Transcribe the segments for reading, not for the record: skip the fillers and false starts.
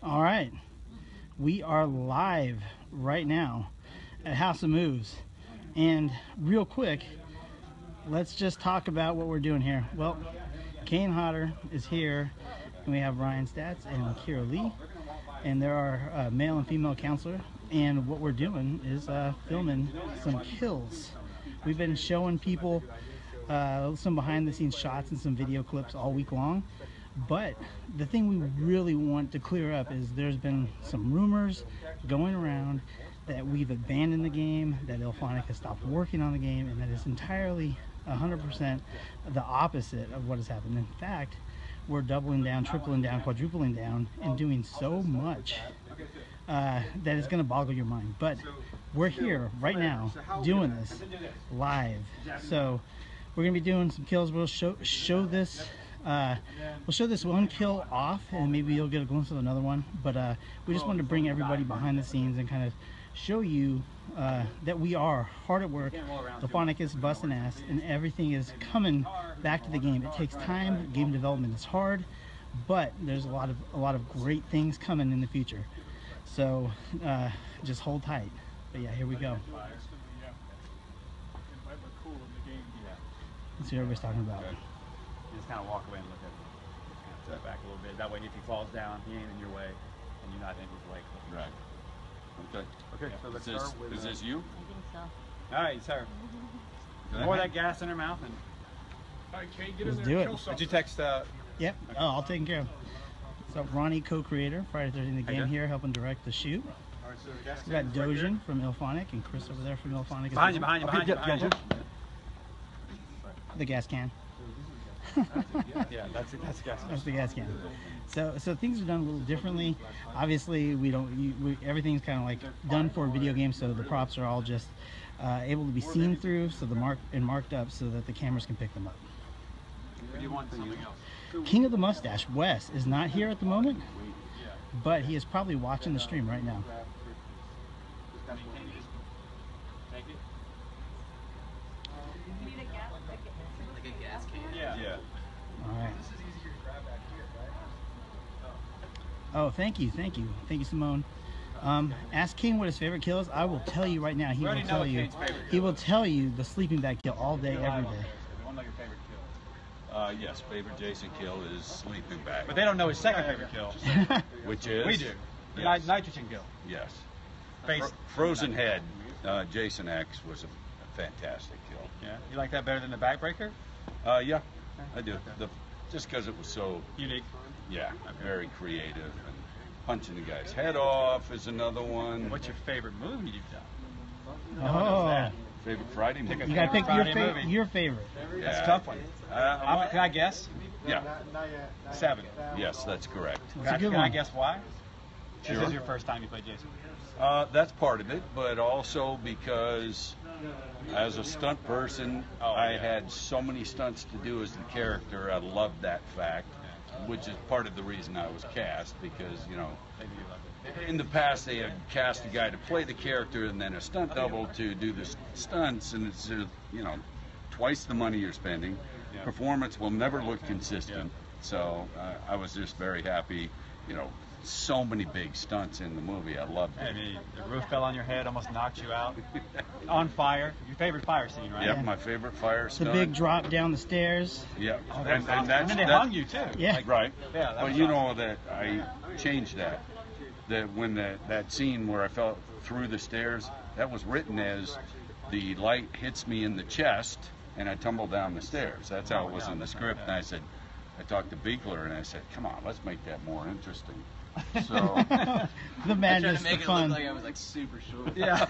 All right, we are live right now at House of Moves, and real quick, let's just talk about what we're doing here. Well, KANE HODDER is here, and we have Ryan Stats and Kira Lee, and there are male and female counselor, and what we're doing is filming some kills. We've been showing people some behind the scenes shots and some video clips all week long. But the thing we really want to clear up is there's been some rumors going around that we've abandoned the game, that IllFonic has stopped working on the game, and that it's entirely 100% the opposite of what has happened. In fact, we're doubling down, tripling down, quadrupling down, and doing so much that it's going to boggle your mind. But we're here right now doing this live. So we're going to be doing some kills. We'll show this. We'll show this one kill off, and maybe you'll get a glimpse of another one. But we just wanted to bring everybody behind the scenes and kind of show you that we are hard at work. IllFonic is busting ass, and everything is coming back to the game. It takes time. Game development is hard, but there's a lot of great things coming in the future. So just hold tight. But yeah, here we go. Let's see what everybody's talking about. Just kind of walk away and look at him. Just kind of step back a little bit. That way, if he falls down, he ain't in your way, and you're not in his way. Right. Okay. Okay. Yeah. So let's start with. Is this you? I think so. All right, sir. Pour that gas in her mouth and. All right, Kane, get Let's in do there it. and kill something. Did you text? Yep. Oh, I'll take care of. So Ronnie, co-creator, Friday 13 the game Okay. here, helping direct the shoot. All right, so the gas We got Dojin from IllFonic and Chris over there from IllFonic. Behind you, behind you, behind you, behind you. The gas can. Yeah, that's the gas. That's the gas can. So things are done a little differently. Obviously, everything's kind of like done for a video game, so the props are all just able to be seen through, so marked up, so that the cameras can pick them up. Or do you want something else? King of the Mustache, Wes, is not here at the moment, but he is probably watching the stream right now. Yeah. All right. Oh, thank you, Simone. Ask King what his favorite kill is. I will tell you right now. He will tell you. He will tell you the sleeping bag kill all day, every day. One of your favorite kills. Yes, favorite Jason kill is sleeping bag. But they don't know his second favorite kill. Which is? We do. Yes. Nitrogen kill. Yes. Face. Frozen Head, Jason X was a fantastic kill. Yeah. You like that better than the backbreaker? Yeah, I do. Just because it was so Unique. yeah, very creative. And punching the guy's head off is another one. What's your favorite movie you've done? Oh, Favorite Friday movie? you gotta pick Friday movie. your favorite. That's a tough one. Can I guess? Yeah. 7. Yes, that's correct. That's a good Can I one. guess why? Sure. This is your first time you played Jason. That's part of it, but also because as a stunt person, I had so many stunts to do as the character. I loved that fact, which is part of the reason I was cast, because, you know, in the past they had cast a guy to play the character and then a stunt double to do the stunts, and it's, you know, twice the money you're spending. Yeah. Performance will never look consistent. So I was just very happy, you know, so many big stunts in the movie. I loved it. I mean, the roof fell on your head, almost knocked you out. On fire. Your favorite fire scene, right? Yep, my favorite fire The stunt. big drop down the stairs. Yeah, Oh, and and that's then they hung you too. Yeah. Like, right. Yeah, that But was you awesome. know that I changed that. That when that scene where I fell through the stairs, that was written as the light hits me in the chest and I tumble down the stairs. That's how it was in the script. And I talked to Beekler and I said, come on, let's make that more interesting. So The madness, the fun. I was like super short. Yeah.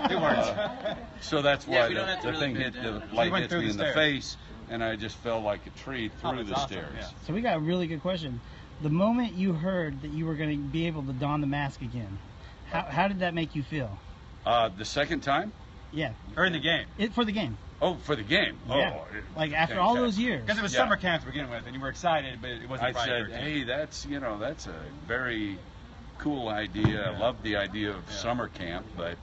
It worked. so that's Yeah, why we don't have to the really thing bend hit, down. the You light went hits through me the in the stairs. face and I just fell like a tree through that's the awesome, stairs. yeah. So we got a really good question. The moment you heard that you were going to be able to don the mask again, how did that make you feel? The second time? Yeah, Or in the game. for the game. Oh, for the game. Yeah. Oh, Like after all those years. Because it was Yeah. summer camp to begin with, and you were excited, but it wasn't I Friday said, 13th. hey, that's a very cool idea. I love the idea of summer camp, but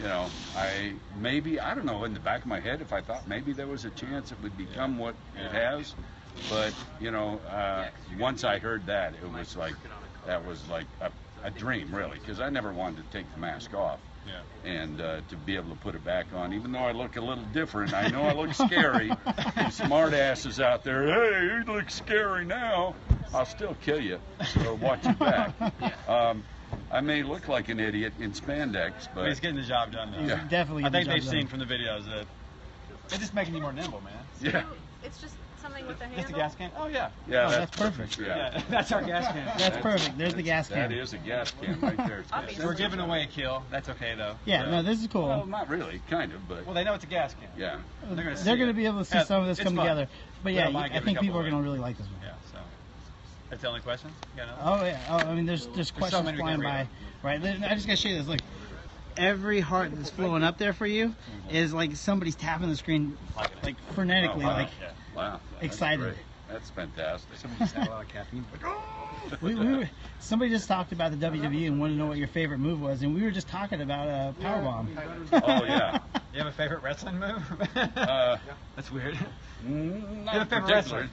I don't know, in the back of my head, if I thought maybe there was a chance it would become what it has, but once I heard that, it was like that was like a dream, really, because I never wanted to take the mask off. Yeah. And to be able to put it back on, even though I look a little different, I know I look scary. You smart asses out there, hey, you look scary now. I'll still kill you, so watch your back. I may look like an idiot in spandex, but he's getting the job done, though. Yeah. Definitely. I think getting the they've job seen done. from the videos that it's just making you more nimble, man. yeah, It's just something with the handle. Just a gas can? Oh, yeah. yeah, Oh, that's perfect. Yeah, That's our gas can. That's perfect. There's the gas can. That is a gas can right there. Obviously. We're giving away a kill. That's okay, though. Yeah, no, this is cool. Well, not really, kind of, but Well, they know it's a gas can. yeah. They're going to be able to see some of this It's come fun. together. But We yeah, don't mind I giving think a people are couple going to away. really like this one. Yeah, so. That's the only question? You got Oh another? yeah. Oh, I mean, there's so questions many we flying can read by. them. Right. I just gotta show you this. Look, every heart that's flowing up there for you is like somebody's tapping the screen, like frenetically, Oh, wow. like Yeah. Wow. That's Excited. great. That's fantastic. Somebody just had a lot of caffeine. somebody just talked about the WWE and wanted to know what your favorite move was, and we were just talking about powerbomb. Oh, yeah. You have a favorite wrestling move? That's weird. Not You have a favorite particular. wrestler?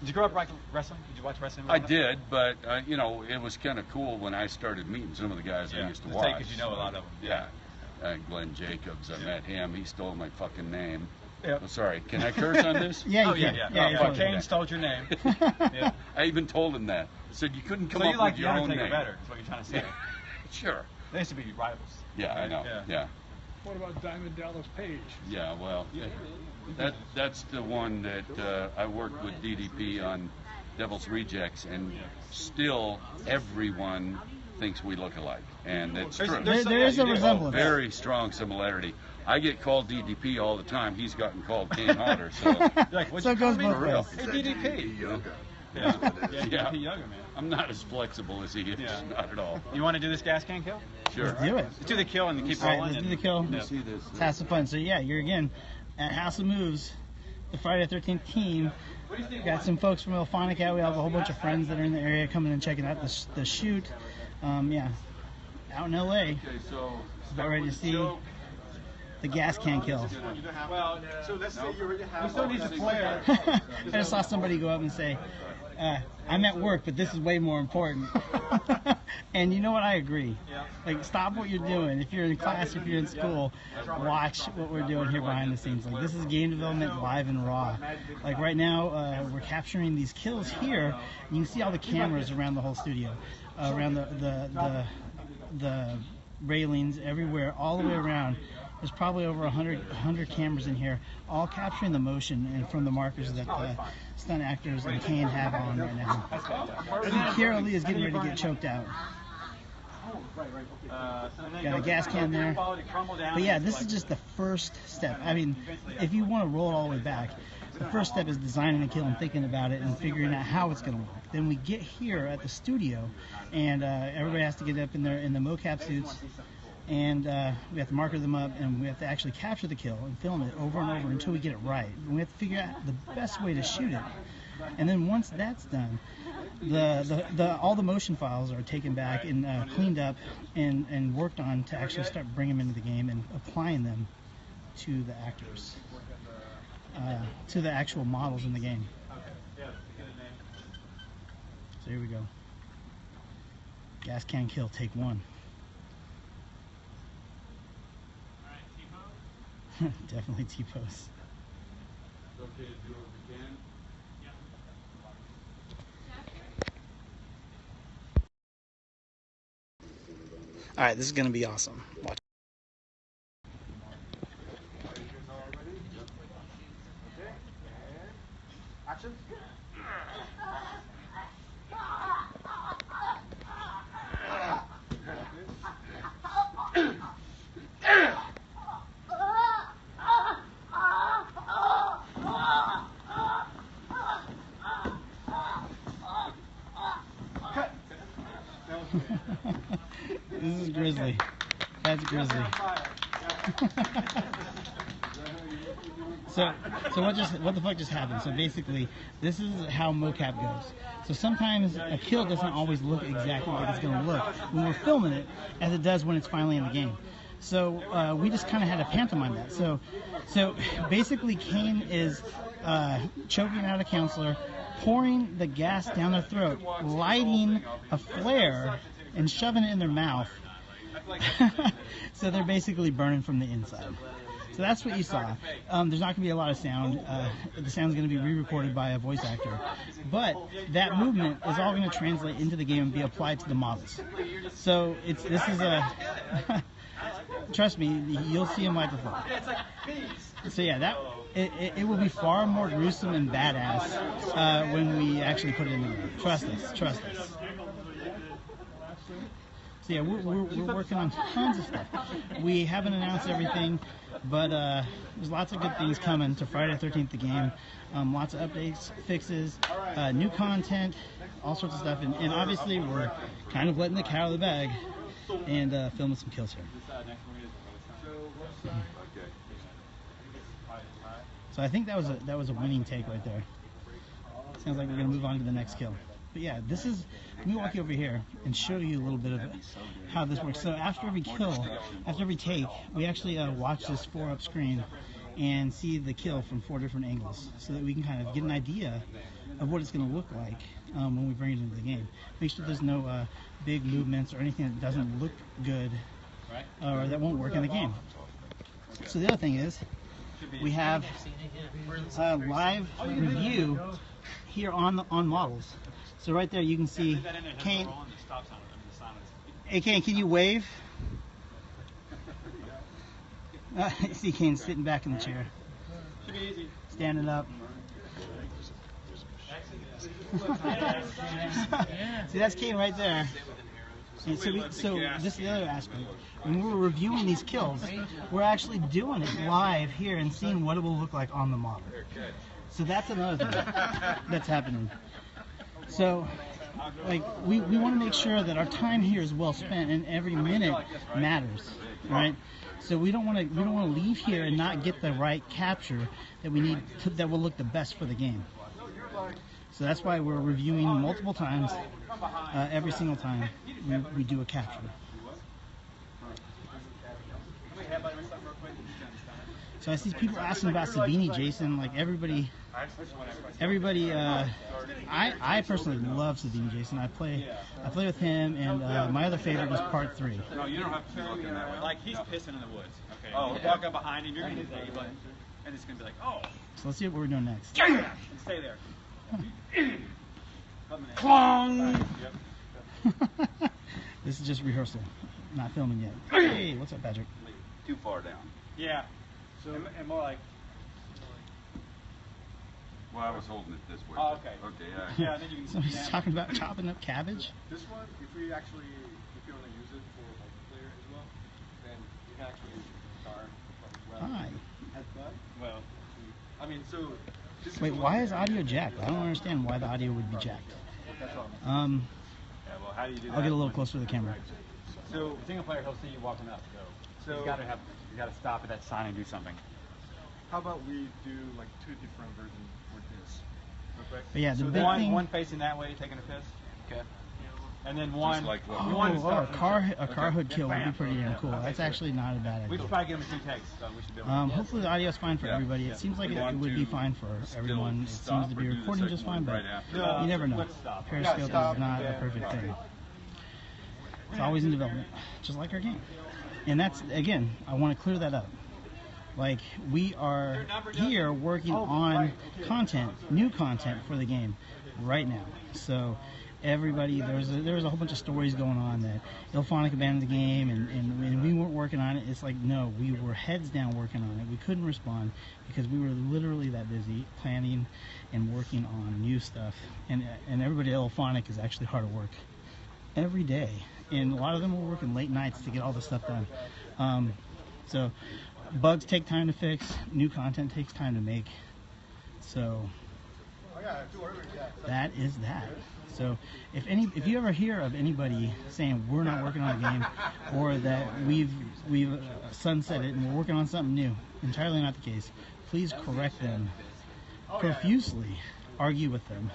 Did you grow up wrestling? Did you watch wrestling? I did, but you know, it was kind of cool when I started meeting some of the guys I used to watch. Because you know a lot of them. Yeah. Glenn Jacobs, I met him. He stole my fucking name. Yep. Oh, sorry, can I curse on this? Yeah, Oh, you yeah, can. yeah. Yeah, Yeah, totally. Kane stole your name. Yeah. I even told him that. I said you couldn't come So you up like with the your own Undertaker name. better, is what you're trying to say. Sure. They used to be rivals. Yeah, I know. Yeah. Yeah. What about Diamond Dallas Page? Yeah, well, that's the one that I worked with DDP on Devil's Rejects, and still everyone thinks we look alike, and it's true. There is a resemblance. Very strong similarity. I get called DDP all the time. He's gotten called KANE HODDER, so Like, what'd So you it goes call me? both ways. Hey, DDP. Yoga. Yeah. Yeah. DDP Yoga, man. I'm not as flexible as he is. Yeah. Not at all. You want to do this gas can kill? Sure. Let's do it. Let's do the kill and keep All right, rolling. let's do and- the kill. Yeah. See this? Let's have some fun. So yeah, you're again at House of Moves, the Friday the 13th team. Got some folks from Ilphonica. We have a whole bunch of friends that are in the area coming and checking out the shoot. Yeah, out in LA. Okay, so About ready to see the gas can kill. Well, so let's say you already have. We still need to play. I just saw somebody go up and say, I'm at work, but this is way more important. And you know what? I agree. Like, stop what you're doing. If you're in class, if you're in school, watch what we're doing here behind the scenes. Like, this is game development live and raw. Like, right now, we're capturing these kills here. And you can see all the cameras around the whole studio, around the railings, everywhere, all the way around. There's probably over 100 cameras in here, all capturing the motion and from the markers that the stunt actors and Kane have on right now. And Kiara Lee is getting ready to get choked out. Got a gas can there. But yeah, this is just the first step. I mean, if you want to roll it all the way back, the first step is designing a kill and thinking about it and figuring out how it's going to work. Then we get here at the studio, and everybody has to get up in the MOCAP suits, and we have to marker them up, and we have to actually capture the kill and film it over and over until we get it right. And we have to figure out the best way to shoot it. And then once that's done, all the motion files are taken back and cleaned up and worked on to actually start bringing them into the game and applying them to the actors, to the actual models in the game. So here we go. Gas can kill, take one. Definitely T-pose. Okay to do what we can. All right, this is going to be awesome. Watch. Action. This is Grizzly. That's Grizzly. So what the fuck just happened? So basically, this is how MOCAP goes. So sometimes a kill doesn't always look exactly like it's going to look when we're filming it, as it does when it's finally in the game. So we just kind of had to pantomime that. So basically, Kane is choking out a counselor, pouring the gas down their throat, lighting a flare, and shoving it in their mouth. So they're basically burning from the inside. So that's what you saw. There's not going to be a lot of sound. The sound's going to be re-recorded by a voice actor. But that movement is all going to translate into the game and be applied to the models. So this is a... Trust me, you'll see a microphone. So yeah, it will be far more gruesome and badass when we actually put it in the game. Trust us. Trust us. So yeah, we're working on tons of stuff. We haven't announced everything, but there's lots of good things coming to Friday the 13th, the game. Lots of updates, fixes, new content, all sorts of stuff. And obviously, we're kind of letting the cat out of the bag and filming some kills here. So I think that was a winning take right there. Sounds like we're gonna move on to the next kill. But yeah, let me walk you over here and show you a little bit of how this works. So after every kill, after every take, we actually watch this 4-up screen and see the kill from 4 different angles, so that we can kind of get an idea of what it's going to look like when we bring it into the game. Make sure there's no big movements or anything that doesn't look good or that won't work in the game. So the other thing is, we have a live review here on models. So right there you can see Kane. Hey Kane, can you wave? You see Kane sitting back in the chair. Standing up. See, that's Kane right there. And so this is the other aspect. When we're reviewing these kills, we're actually doing it live here and seeing what it will look like on the model. So that's another thing that's happening. So, like, we want to make sure that our time here is well spent and every minute matters, right? So we don't want to leave here and not get the right capture that we need that will look the best for the game. So that's why we're reviewing multiple times. Every single time we do a capture. So I see people asking about Sabini Jason. Like everybody. I personally love Sabini Jason. I play with him, and my other favorite is Part 3. No, you don't have to be looking that way. Like he's pissing in the woods. Okay. Oh, we'll walk up behind him. You're gonna hit the A button, and it's gonna be like, oh. So let's see what we're doing next. And stay there. Clong. This is just rehearsal, not filming yet. Hey, what's up, Patrick? Too far down. Yeah. So and more like. Well, I was holding it this way. Oh, okay. Okay, yeah. Then you can. Somebody's talking about chopping up cabbage. This one, if you want to use it for multiplayer as well, then you can actually use guitar as well. Hi. Well, I mean, so. Wait, why is audio jacked? I don't understand why the audio would be jacked. yeah, well, how do you do that? I'll get a little closer to the camera. So single player, he'll see you walking up. So you gotta stop at that sign and do something. How about we do like 2 different versions for this? Okay. But yeah, the So big thing. one facing that way, taking a piss. Okay. And then one. Just like what A car hood kill would be pretty damn cool. That's actually not a bad We idea. should probably give him 2 takes. So we should be able to. Hopefully the audio's fine for everybody. It seems like it would be fine for everyone. It seems to be recording just fine, but you never know. Periscope is not a perfect thing. It's always in development, just like our game. And that's, again, I want to clear that up. Like, we are here working on content, new content for the game right now. So everybody, there was a whole bunch of stories going on that Ilphonic abandoned the game and we weren't working on it. It's like, no, we were heads down working on it. We couldn't respond because we were literally that busy planning and working on new stuff. And everybody at Ilphonic is actually hard at work every day. And a lot of them were working late nights to get all this stuff done. So bugs take time to fix, new content takes time to make. So that is that. So if you ever hear of anybody saying we're not working on a game or that we've sunset it and we're working on something new, entirely not the case. Please correct them profusely. Argue with them.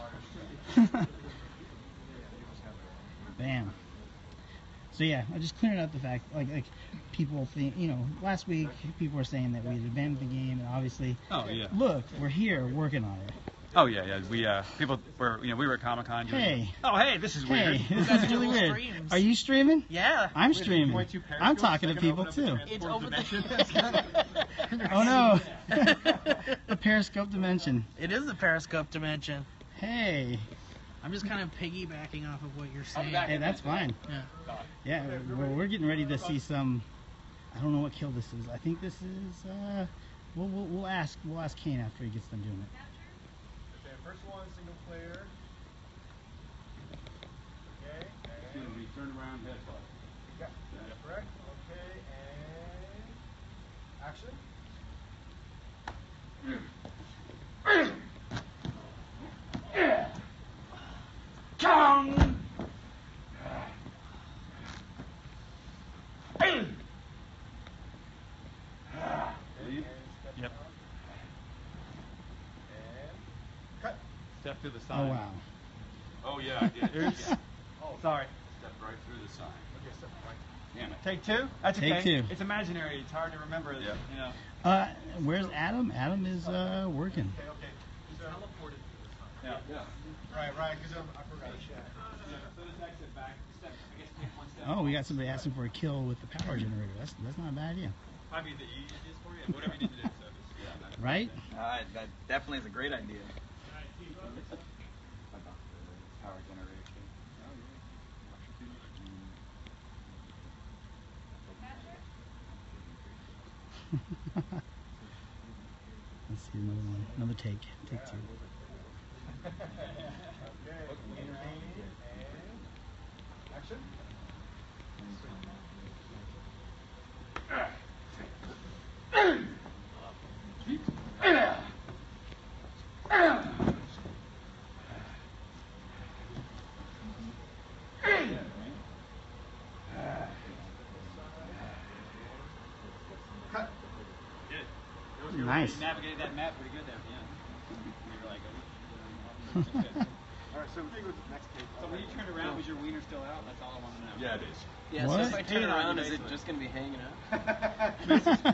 Bam. So yeah, I'm just clearing up the fact, like people think, last week people were saying that we had abandoned the game, and obviously, look, we're here working on it. Oh yeah, yeah. We people were we were at Comic-Con. Hey. Oh hey, this is weird. Hey, this is really weird. streams. Are you streaming? Yeah. I'm streaming. point to Periscope, I'm talking to so I can people open up too. the It's transport over dimension. Oh no. The Periscope dimension. It is the Periscope dimension. Hey. I'm just kind of piggybacking off of what you're saying. Hey, that's fine. Yeah. Yeah, we're getting ready to see some. I don't know what kill this is. I think this is. We'll ask Kane after he gets done doing it. Okay, first one, single player. Okay, and Turn around headbutt. yeah, correct. Okay, and action. Yep. And cut. Step through the Oh sign. wow. Oh yeah, I did. Oops. Yeah. Sorry. Step right through the sign. Okay, step right. Damn it. Take two. That's Take okay. two. It's imaginary. It's hard to remember. Yeah. You know. Where's Adam? Adam is working. Okay, okay. He's teleported to the sun. Yeah. Right, because I forgot to check. So this exit back. Step. I guess take one step. Oh, we got somebody asking for a kill with the power generator. That's not a bad idea, Probably the easiest for you. Whatever you need to do. So just, right? That definitely is a great idea. Power generation. Let's see another one. Another take. Take two. Okay, and action. Cut. Nice. You navigated that map pretty good there at the end. You were like, All right, so we go to the next page. so when you turned around, was your wiener still out? That's all I want to know. Yeah, it is. Yeah, What? so if I turn Peeing on around, you, is it basically. just going to be hanging out?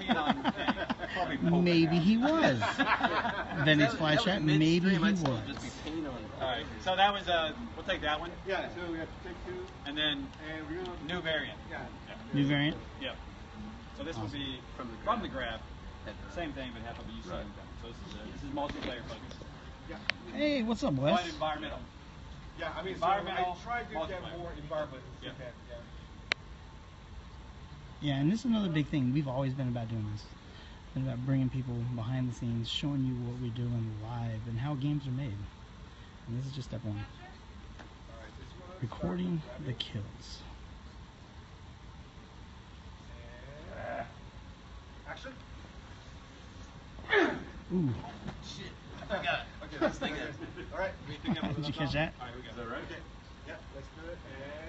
Peeing on the thing. Probably poking Maybe out. he was. Venny's fly That was chat. Maybe he midstream, I'd was. still just be painting on it. All right. So that was we'll take that one, Yeah, so we have to take two, and then and we're gonna. new variant. Yeah. New variant. Yep. So this will be From the from the grab. Head to Same thing, but half of you Right. So this is multiplayer focused. Yeah. Hey, what's up, But Wes? environmental. Yeah, I mean, so I Environmental tried to get multiplayer. more environment if Yeah. you can. Yeah. Yeah, and this is another big thing. We've always been about doing this. Been about bringing people behind the scenes, showing you what we're doing live and how games are made. And this is just step one. All right, this one. Recording the kills. And action. Ooh, Okay, let's take it. All right. did you catch that? All right, we got Is that right? Okay. Yeah, let's do it.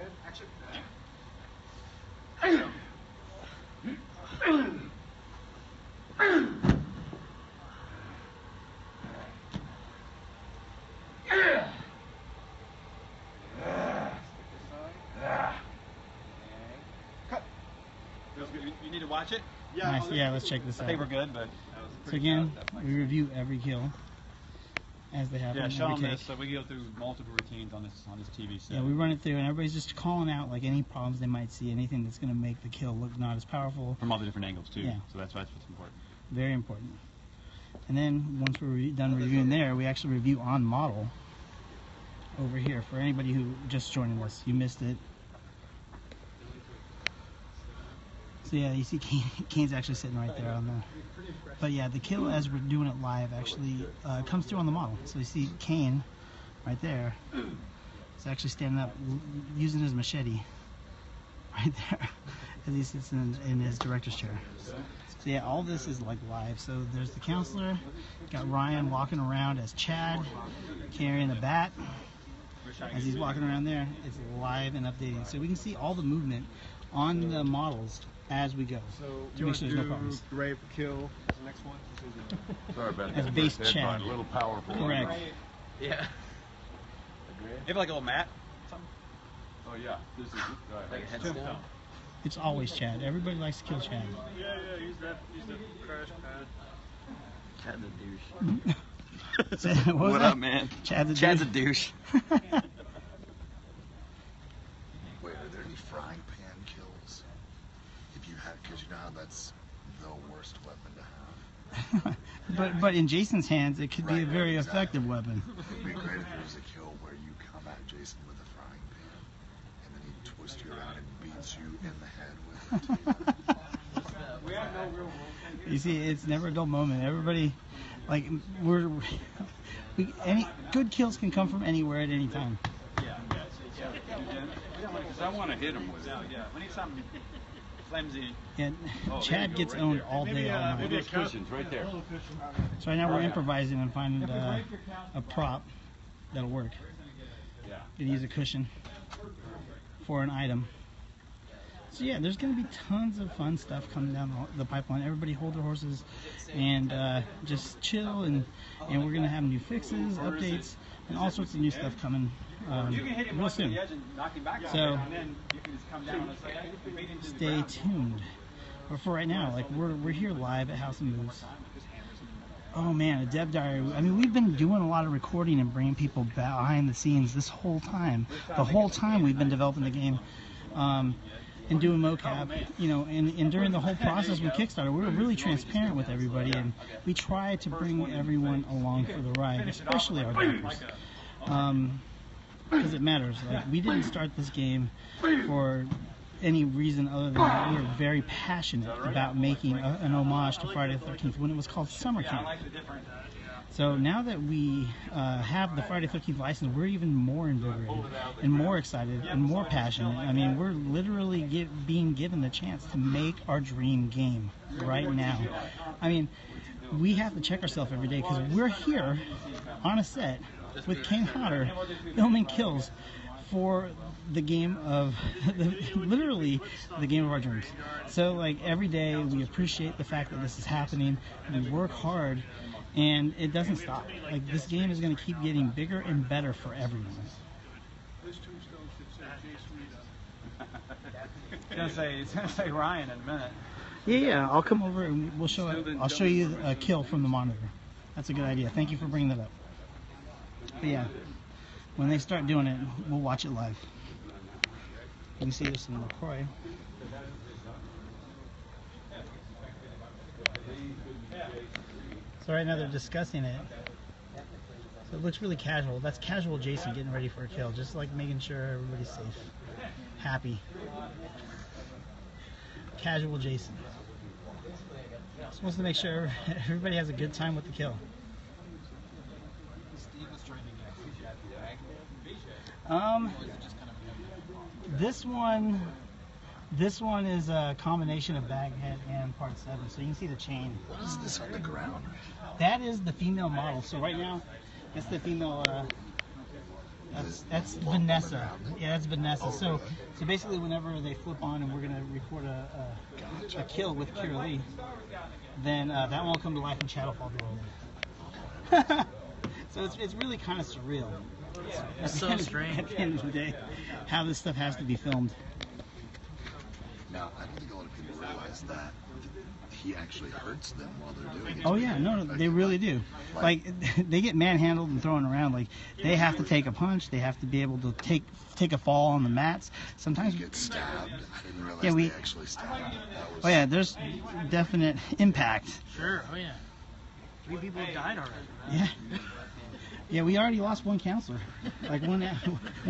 And action. Cut. You need to watch it. Yeah. Nice. Yeah, let's check this I out. think we're good, but So again, we review every kill as they happen. yeah, show every them take. this. So we go through multiple routines on this TV set. Yeah, we run it through, and everybody's just calling out like any problems they might see, anything that's going to make the kill look not as powerful. from all the different angles too. Yeah. So that's what's important. Very important. And then once we're done reviewing there, we actually review on model over here for anybody who just joining us. You missed it. So yeah, you see Kane's actually sitting right there on the. But yeah, the kill as we're doing it live actually comes through on the model. So you see Kane right there. He's actually standing up using his machete right there as he sits in his director's chair. So yeah, all this is like live. So there's the counselor, got Ryan walking around as Chad, carrying the bat. As he's walking around there, it's live and updating. So we can see all the movement on the models as we go. So to you make want sure to there's do no problems. rape, kill, is the next one? Sorry about As that. base Headbutt, Chad. A little powerful. Correct. Yeah. You have like a little mat. Something? Oh yeah. This is Like a Tombstone. headstone. It's always Chad. Everybody likes to kill Chad. Yeah, use the crash pad. Chad the douche. What was What that? up, man? Chad's a douche. Wait, are there any frying pan kills? If you have, because you know how that's the worst weapon to have. but in Jason's hands, it could be a Right, very exactly. effective weapon. It'd be great if there was a kill where you come at Jason with a frying pan, and then he twists you around and beats you in the head with it. You see, it's never a dull moment. Everybody, like, any good kills can come from anywhere at any time. Because I want to hit him with it. Yeah, we need something flimsy. And Chad gets owned all day, all night. Those cushions right there. So right now we're improvising and finding a prop that'll work. Gonna use a cushion for an item. So yeah, there's gonna be tons of fun stuff coming down the pipeline. Everybody hold their horses and just chill, and we're gonna have new fixes, updates, and all sorts of new stuff coming real soon. So stay tuned. But for right now, like we're here live at House of Moves. Oh man, a dev diary. I mean, we've been doing a lot of recording and bringing people behind the scenes this whole time. The whole time we've been developing the game. And doing MOCAP, you know, and during the whole process with Kickstarter, we were really transparent with everybody, and we tried to bring everyone along for the ride, especially our backers, because it matters. Like, we didn't start this game for any reason other than that we were very passionate about making an homage to Friday the 13th when it was called Summer Camp. So now that we have the Friday the 13th license, we're even more invigorated and more excited and more passionate. I mean, we're literally being given the chance to make our dream game right now. I mean, we have to check ourselves every day because we're here on a set with KANE HODDER filming kills for the game of, literally the game of our dreams. So like every day we appreciate the fact that this is happening. We work hard. And it doesn't stop. Like, this game is going to keep getting bigger and better for everyone. It's gonna say Ryan in a minute. Yeah, I'll come over and I'll show you a kill from the monitor. That's a good idea. Thank you for bringing that up. But yeah, when they start doing it, we'll watch it live. You can see there's some LaCroix. So right now they're discussing it. So it looks really casual. That's casual Jason getting ready for a kill, just like making sure everybody's safe, happy. Casual Jason. Supposed to make sure everybody has a good time with the kill. This one is a combination of baghead and part 7. So you can see the chain. What is this on the ground? That is the female model. So right now, that's the female. That's Vanessa. Yeah, that's Vanessa. So basically, whenever they flip on and we're gonna record a kill with Kira Lee, then that one will come to life and Chad will fall below. So it's really kind of surreal. It's so strange. At the end of the day, how this stuff has to be filmed. Now, I don't think a lot of people realize that he actually hurts them while they're doing it. Oh yeah, no, they really do. Like, they get manhandled and thrown around. Like, they have to take a punch. They have to be able to take a fall on the mats. Sometimes You get stabbed. I didn't realize Yeah, they actually stabbed. That was, oh yeah, there's definite impact. Sure, oh yeah. 3 people have died already. Yeah. Yeah, we already lost one counselor, like one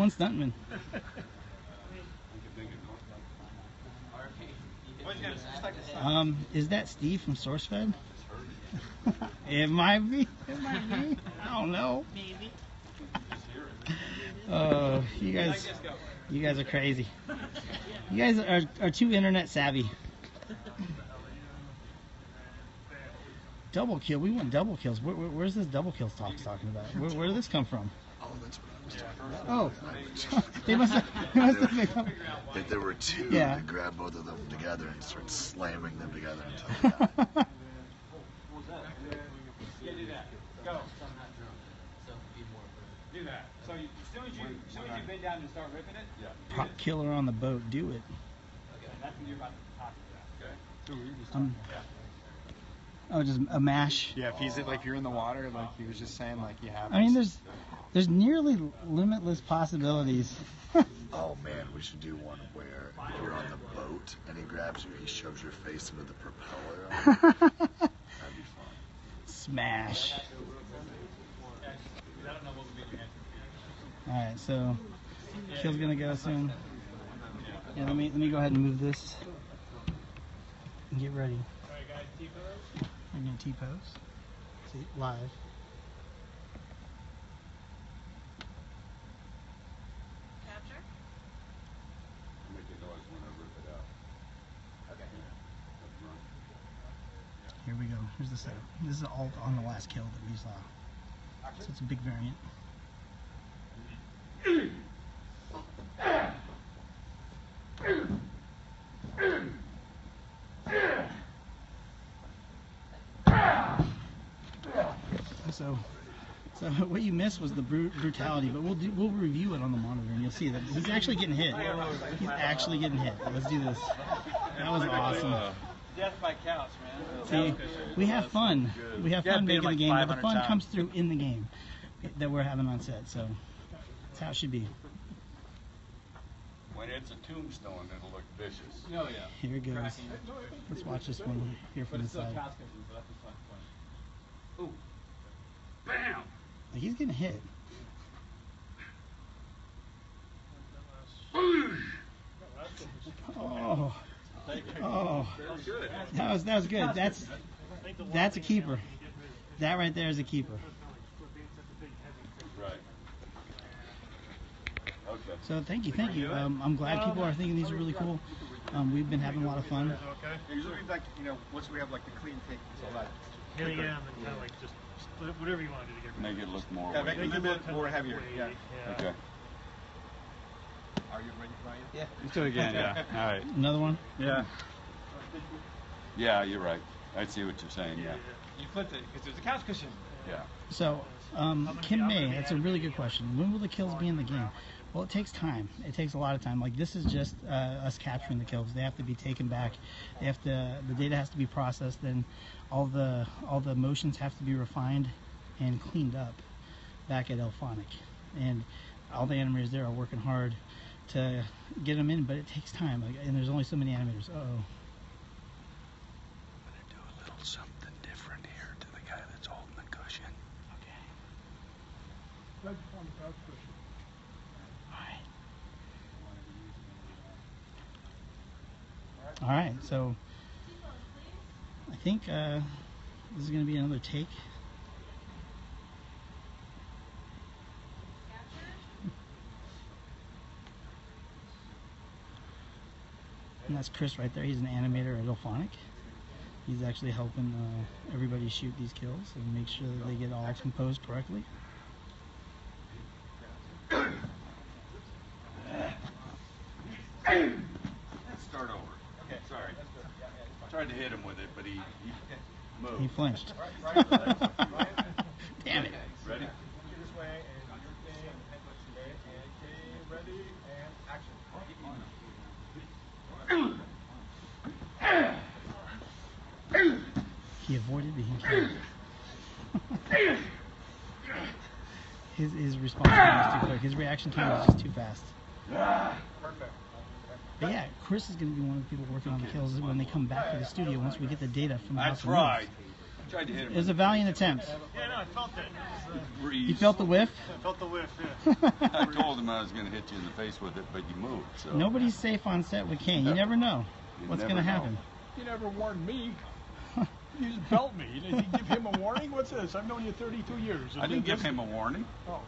stuntman. Is that Steve from SourceFed? It might be. It might be. I don't know. Maybe. You guys are crazy. You guys are too internet savvy. Double kill. We want double kills. Where's this double kills talking about? Where did this come from? Oh, that's what I was talking about. Oh, they must have picked up. If there were 2, Yeah. I'd grab both of them together and start slamming them together until they die. Yeah, do that. Go. Do that. So as soon as you bend down and start ripping it, Prop killer on the boat. Do it. that's when you're about to talk to that. Okay. Um, Oh, just a mash. Yeah, if he's like if you're in the water, like he was just saying, like you have. I mean, there's nearly limitless possibilities. Oh man, we should do one where if you're on the boat and he grabs you, he shoves your face into the propeller. That'd be fun. Smash. All right, so Kill's gonna go soon. Yeah, let me go ahead and move this and get ready. All right, guys, T-pose. We're gonna T-pose. See, live. Capture. Make a noise when I rip it out. Okay. Here we go. Here's the setup. This is all on the last kill that we saw. So it's a big variant. So what you missed was the brutality, but we'll review it on the monitor, and you'll see that he's actually getting hit. He's actually getting hit. Let's do this. That was awesome. Death by couch, man. See, we have fun. We have Yeah, fun beat him making the like game, but the 500 fun times. comes through in the game that we're having on set. So that's how it should be. When it's a tombstone, it'll look vicious. Oh yeah. Here it goes. Let's watch this one here from the side. Ooh. Bam! He's getting hit. Oh, Good. that was good. That's a keeper. That right there is a keeper. Right. Okay. So thank you. I'm glad people are thinking these are really cool. We've been having a lot of fun. Okay. Usually, like once we have like the clean take, it's all that. Yeah, and kind of like just whatever you want to do to get rid of Make it look more Yeah, make weighty. it a little bit more heavier. Yeah. Okay. Are you ready, Ryan? Yeah. Let's do it again, yeah. All right. Another one. Yeah. Yeah, you're right. I see what you're saying, yeah. You flipped it because there's a couch cushion. Yeah. So, Kim May, that's a really good question. When will the kills be in the game? Well, it takes time. It takes a lot of time. Like this is just us capturing the kills. They have to be taken back. The data has to be processed, and all the motions have to be refined and cleaned up back at Elphonic. And all the animators there are working hard to get them in, but it takes time. Like, and there's only so many animators. Uh-oh. I'm gonna do a little something different here to the guy that's holding the cushion. Okay. All right, so I think this is going to be another take. And that's Chris right there. He's an animator at Elphonic. He's actually helping everybody shoot these kills and make sure that they get all composed correctly. Let's start over. Okay. Sorry. Tried to hit him with it, but he moved. He flinched. Damn it. Ready? This way, and your thing, headbutt today, and okay, ready, and action. He avoided, but he killed. His response time was too quick. His reaction time was just too fast. Perfect. But yeah, Chris is going to be one of the people working on the kills when they come back to the studio once we get the data from the I House of tried. Moves. Tried to hit him. It was a valiant attempt. Yeah, no, I felt that. breeze. You felt the whiff? I felt the whiff, yeah. I told him I was going to hit you in the face with it, but you moved. So. Nobody's safe on set with Kane. You never know You what's never going to know. happen. You never warned me. You just belt me. Did you give him a warning? What's this? I've known you 32 years. I didn't give him a warning. Oh,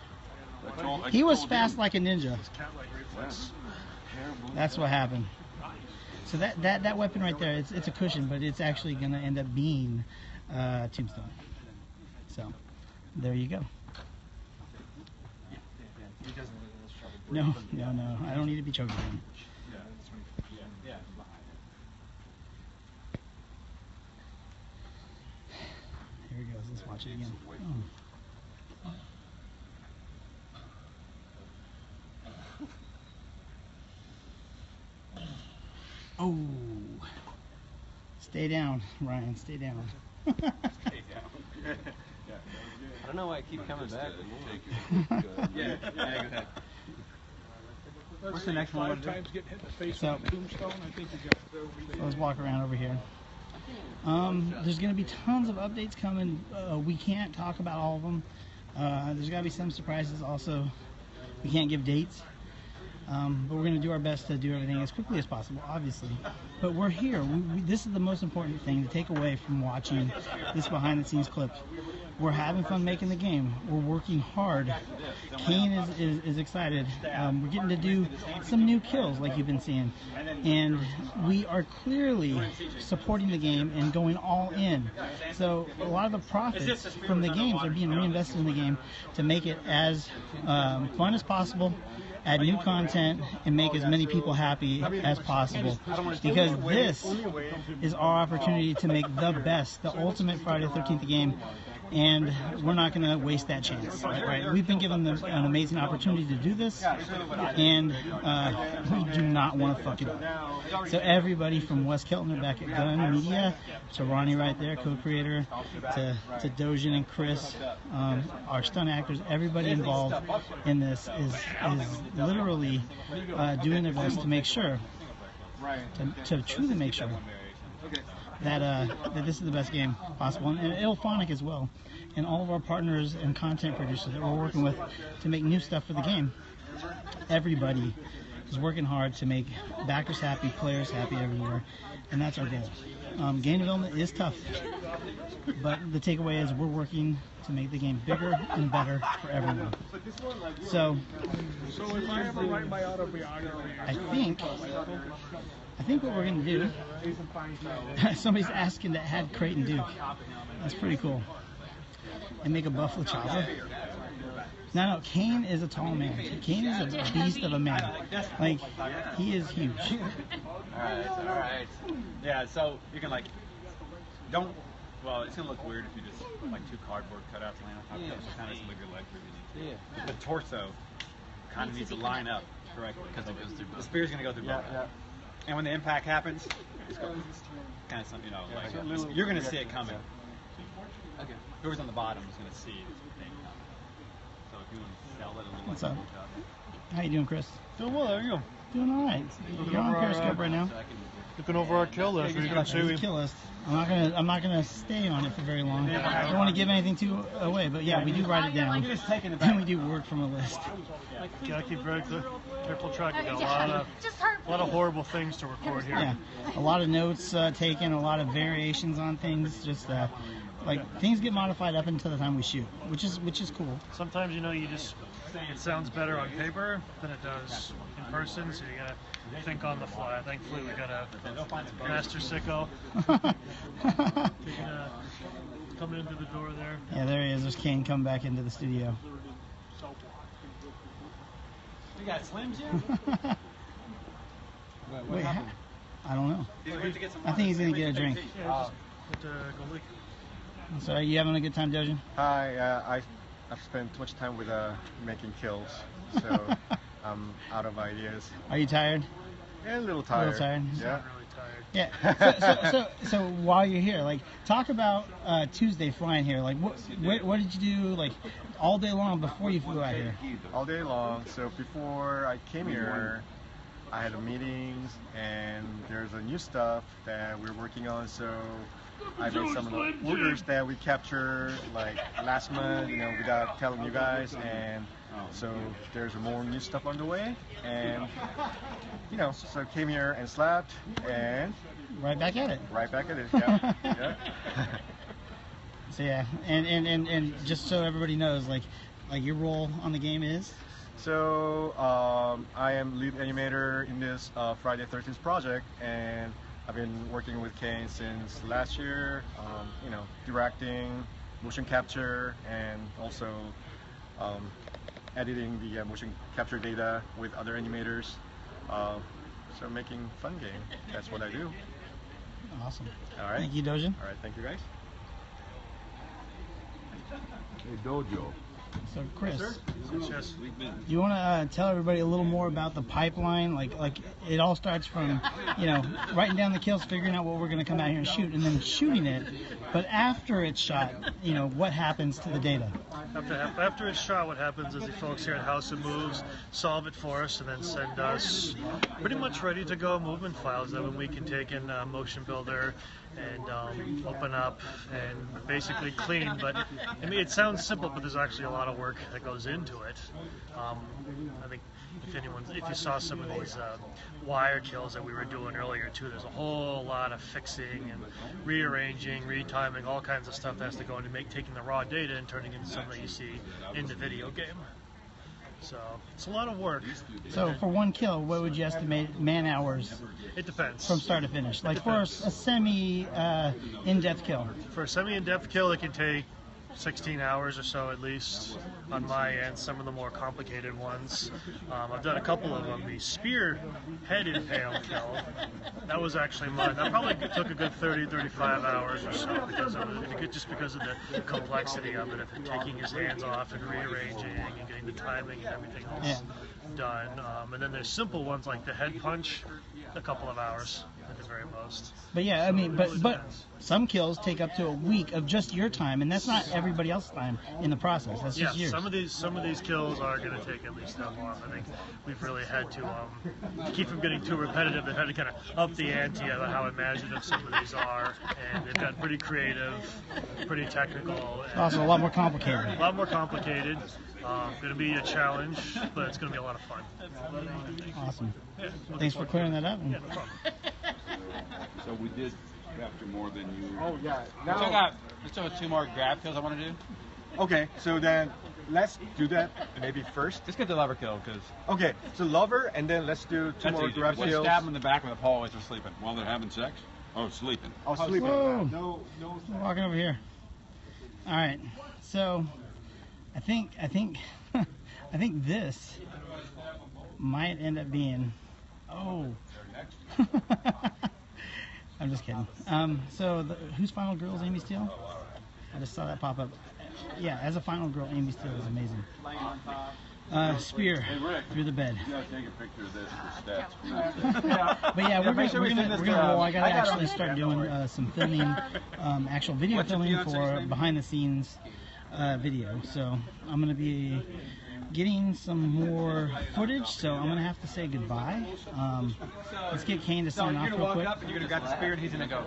I He was told fast him. like a ninja. cat-like reflex. That's what happened. So that weapon right there, it's a cushion, but it's actually going to end up being Tombstone. So there you go. He doesn't live in this trouble. No. I don't need to be choking him. Yeah. Here he goes. Let's watch it again. Oh. Stay down, Ryan. Stay down. I don't know why I keep coming back. Yeah, go ahead. What's the next one? 5 times getting hit in the face So- with a tombstone. I think you got. So let's walk around over here. There's going to be tons of updates coming. We can't talk about all of them. There's got to be some surprises also. We can't give dates. But we're going to do our best to do everything as quickly as possible, obviously. But we're here. This is the most important thing to take away from watching this behind-the-scenes clip. We're having fun making the game. We're working hard. KANE is excited. We're getting to do some new kills like you've been seeing. And we are clearly supporting the game and going all in. So a lot of the profits from the games are being reinvested in the game to make it as fun as possible, add new content, and make as many people happy as possible. Because this is our opportunity to make the best, the ultimate Friday the 13th game, and we're not going to waste that chance. Right? We've been given an amazing opportunity to do this, and we do not want to fuck it up. So everybody from Wes Keltner back at Gun Media, to Ronnie right there, co-creator, to Dojin and Chris, our stunt actors, everybody involved in this is literally doing their best to make sure, to truly make sure that this is the best game possible, and Ilphonic as well, and all of our partners and content producers that we're working with to make new stuff for the game. Everybody is working hard to make backers happy, players happy everywhere, and that's our goal. Game development is tough, but the takeaway is we're working to make the game bigger and better for everyone. So if I ever write my autobiography, I think what we're going to do, somebody's asking to add Creighton Duke. That's pretty cool. And make a Buffalo Chopper. No, KANE is a tall man. KANE is a beast of a man. Like, he is huge. Alright. Yeah, so you can well, it's gonna look weird if you just 2 cardboard cutouts laying on top of each other. So kind of some of your legs really neat. The torso kind of needs to line up correctly because it goes through both. The spear's gonna go through both. And when the impact happens, it's kind of something, you're gonna see it coming. Okay. Whoever's on the bottom is gonna see it coming. So if you want to sell it a little. What's up? How you doing, Chris? Doing well, how are you? Doing all right. You're on Periscope right now. Looking over our kill list. You can see There's a kill list. I'm not gonna stay on it for very long. I don't want to give anything too away, but yeah, we do write it down, and we do work from a list. gotta keep very careful track. We got a lot of horrible things to record here. Yeah, a lot of notes taken, a lot of variations on things. Just things get modified up until the time we shoot, which is cool. Sometimes it sounds better on paper than it does in person, so you gotta think on the fly. Thankfully, we got a master sicko coming into the door there. Yeah, there he is. There's KANE coming back into the studio. You got Slim Jim? Wait, I don't know. I think he's gonna get a drink. Yeah, go leak. So, are you having a good time, Dojin? Hi, I've spent too much time with making kills, so I'm out of ideas. Are you tired? Yeah, a little tired. Yeah. Really tired. Yeah. So while you're here, talk about Tuesday flying here. What did you do all day long before you flew out here? All day long. So before I came here, I had meetings, and there's a new stuff that we're working on. So I made some of the orders that we captured last month, without telling you guys, and so there's more new stuff on the way, and so I came here and slept, and right back at it. Yeah. Yeah. So yeah, and just so everybody knows, your role on the game is. So I am lead animator in this Friday 13th project, and I've been working with KANE since last year, directing, motion capture, and also editing the motion capture data with other animators. So making fun game, that's what I do. Awesome. All right. Thank you, Dojin. All right, thank you guys. Hey, Dojo, So Chris, Yes. do you want to tell everybody a little more about the pipeline? Like it all starts from, you know, writing down the kills, figuring out what we're going to come out here and shoot, and then shooting it. But after it's shot, you know, what happens to the data? After it's shot, what happens is the folks here at House of Moves solve it for us and then send us pretty much ready to go movement files that we can take in Motion Builder and open up and basically clean. But I mean, it sounds simple, but there's actually a lot of work that goes into it. I think if you saw some of these wire kills that we were doing earlier too, there's a whole lot of fixing and rearranging, retiming, all kinds of stuff that has to go into taking the raw data and turning it into something that you see in the video game. So it's a lot of work. So for one kill, what would you estimate man hours? It depends. From start to finish. Like for a semi in-depth kill. For a semi in-depth kill, it can take 16 hours or so at least on my end. Some of the more complicated ones. I've done a couple of them. The spear head impale kill, that was actually mine. That probably took a good 30-35 hours or so just because of the complexity of it, of taking his hands off and rearranging and getting the timing and everything else done. And then there's simple ones like the head punch, a couple of hours at the very most. But yeah, I mean, but some kills take up to a week of just your time, and that's not everybody else's time in the process. That's just yours. Some of these kills are going to take at least that long. I think we've really had to keep from getting too repetitive. They've had to kind of up the ante about how imaginative some of these are, and they've gotten pretty creative, pretty technical. And also a lot more complicated. A lot more complicated. Going to be a challenge, but it's going to be a lot of fun. Awesome. Yeah. Thanks for clearing that up. Yeah, no problem. So we did capture more than you. Oh yeah. So I got 2 more grab kills I want to do. Okay, so then let's do that maybe first. Let's get the lover kill, because Okay, so lover, and then let's do 2 more grab let's kills. stab them in the back with a pole as they're sleeping. While they're having sex? Oh, sleeping. I'll sleep. Whoa. No. Walking over here. All right. So I think I think this might end up being. Oh. I'm just kidding. So whose final girl is Amy Steele? I just saw that pop up. Yeah, as a final girl, Amy Steele is amazing. Spear through the bed. You gotta take a picture of this for stats. But yeah, we're gonna roll. I gotta actually start doing some filming, actual video filming for behind the scenes video. So I'm gonna be getting some more footage. So I'm gonna have to say goodbye. Let's get Kane to sign off real quick. Up and you're gonna grab the spear and he's gonna go.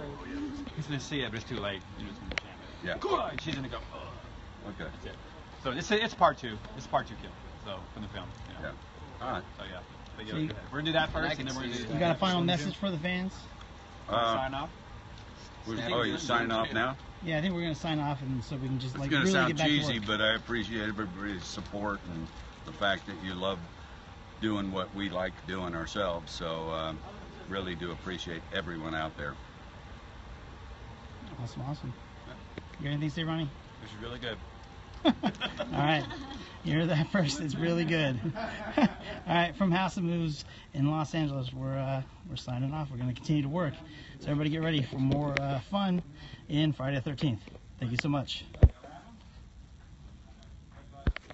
He's gonna see it, but it's too late. Yeah. And she's gonna go. Okay. That's it. So it's part 2. It's part 2 kill. So from the film. Yeah. All right. So yeah. But So you- we're gonna do that first, and then we're gonna do. You got a final message for the fans? Sign off. Oh, you're signing off now? Yeah, I think we're gonna sign off, and so we can just It's like going to really sound get back to cheesy, work. but I appreciate everybody's support and the fact that you love doing what we like doing ourselves. So really do appreciate everyone out there. Awesome. You got anything to say, Ronnie? This is really good. All right, you heard that first. It's really good. All right, from House of Moves in Los Angeles, we're signing off. We're going to continue to work. So everybody get ready for more fun in Friday the 13th. Thank you so much.